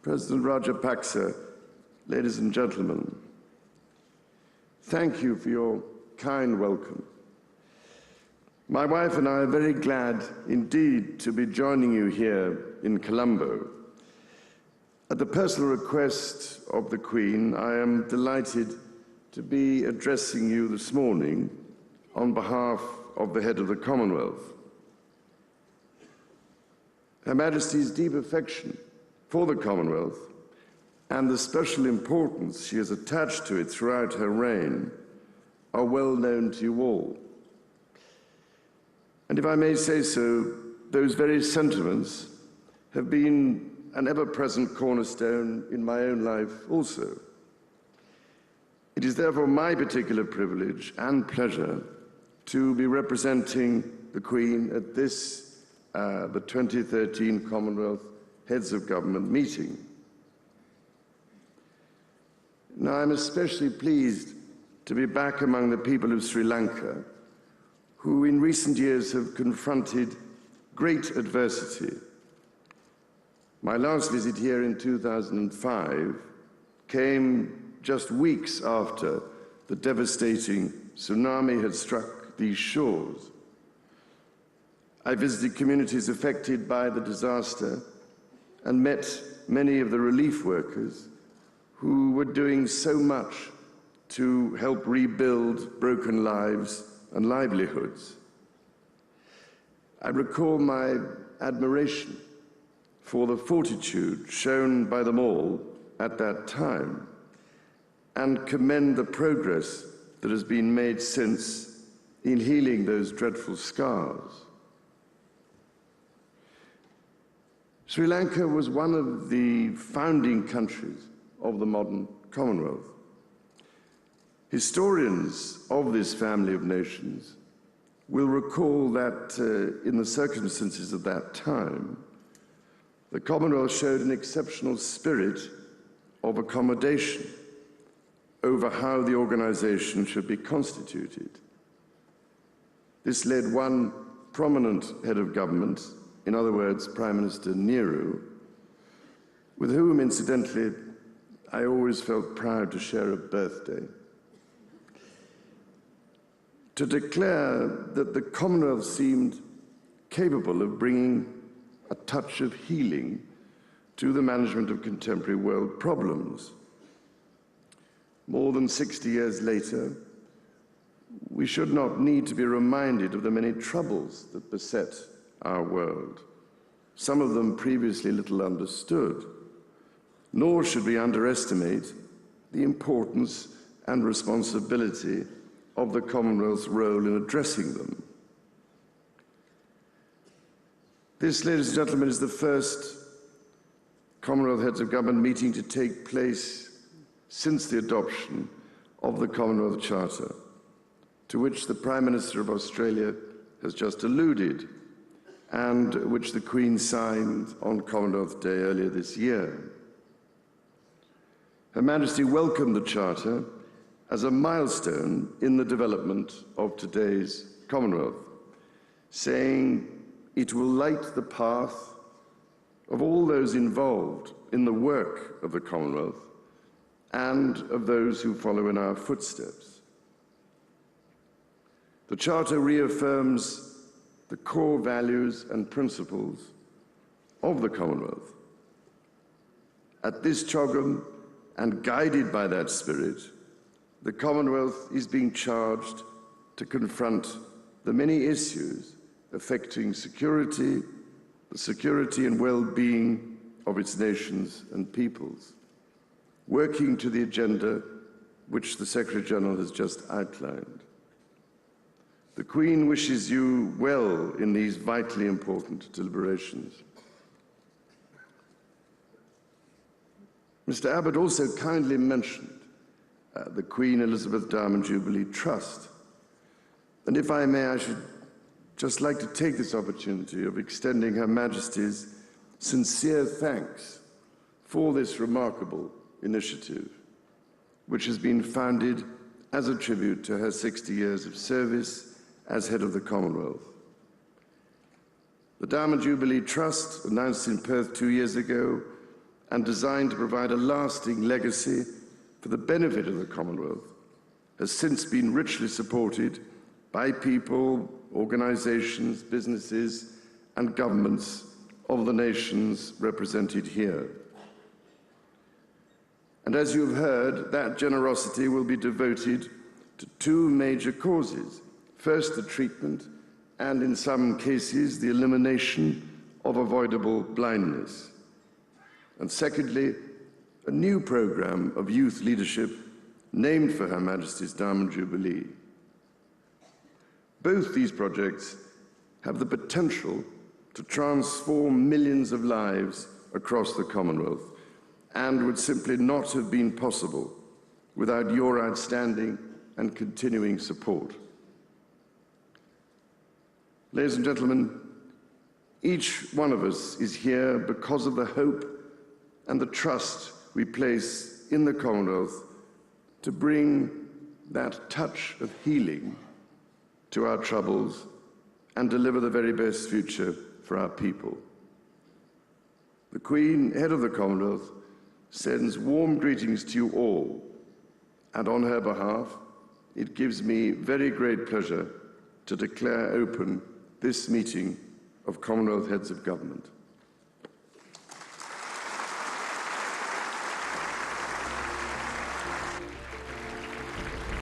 President Rajapaksa, ladies and gentlemen, thank you for your kind welcome. My wife and I are very glad indeed to be joining you here in Colombo. At the personal request of the Queen, I am delighted to be addressing you this morning on behalf of the head of the Commonwealth. Her Majesty's deep affection for the Commonwealth and the special importance she has attached to it throughout her reign are well known to you all. And if I may say so, those very sentiments have been an ever-present cornerstone in my own life also. It is therefore my particular privilege and pleasure to be representing the Queen at this, the 2013 Commonwealth Heads of Government meeting. Now, I'm especially pleased to be back among the people of Sri Lanka, who in recent years have confronted great adversity. My last visit here in 2005 came just weeks after the devastating tsunami had struck these shores. I visited communities affected by the disaster and met many of the relief workers who were doing so much to help rebuild broken lives and livelihoods. I recall my admiration for the fortitude shown by them all at that time and commend the progress that has been made since in healing those dreadful scars. Sri Lanka was one of the founding countries of the modern Commonwealth. Historians of this family of nations will recall that in the circumstances of that time, the Commonwealth showed an exceptional spirit of accommodation over how the organization should be constituted. This led one prominent head of government, in other words, Prime Minister Nehru, with whom, incidentally, I always felt proud to share a birthday, to declare that the Commonwealth seemed capable of bringing a touch of healing to the management of contemporary world problems. More than 60 years later, we should not need to be reminded of the many troubles that beset our world, some of them previously little understood, nor should we underestimate the importance and responsibility of the Commonwealth's role in addressing them. This, ladies and gentlemen, is the first Commonwealth Heads of Government meeting to take place since the adoption of the Commonwealth Charter, to which the Prime Minister of Australia has just alluded, and which the Queen signed on Commonwealth Day earlier this year. Her Majesty welcomed the Charter as a milestone in the development of today's Commonwealth, saying it will light the path of all those involved in the work of the Commonwealth and of those who follow in our footsteps. The Charter reaffirms the core values and principles of the Commonwealth. At this CHOGM, and guided by that spirit, the Commonwealth is being charged to confront the many issues affecting security, the security and well-being of its nations and peoples, working to the agenda which the Secretary-General has just outlined. The Queen wishes you well in these vitally important deliberations. Mr. Abbott also kindly mentioned the Queen Elizabeth Diamond Jubilee Trust. And if I may, I should just like to take this opportunity of extending Her Majesty's sincere thanks for this remarkable initiative, which has been founded as a tribute to her 60 years of service as head of the Commonwealth. The Diamond Jubilee Trust, announced in Perth 2 years ago, and designed to provide a lasting legacy for the benefit of the Commonwealth, has since been richly supported by people, organisations, businesses and governments of the nations represented here. And as you have heard, that generosity will be devoted to two major causes. First, the treatment and, in some cases, the elimination of avoidable blindness. And secondly, a new programme of youth leadership named for Her Majesty's Diamond Jubilee. Both these projects have the potential to transform millions of lives across the Commonwealth and would simply not have been possible without your outstanding and continuing support. Ladies and gentlemen, each one of us is here because of the hope and the trust we place in the Commonwealth to bring that touch of healing to our troubles and deliver the very best future for our people. The Queen, head of the Commonwealth, sends warm greetings to you all, and on her behalf, it gives me very great pleasure to declare open this meeting of Commonwealth Heads of Government.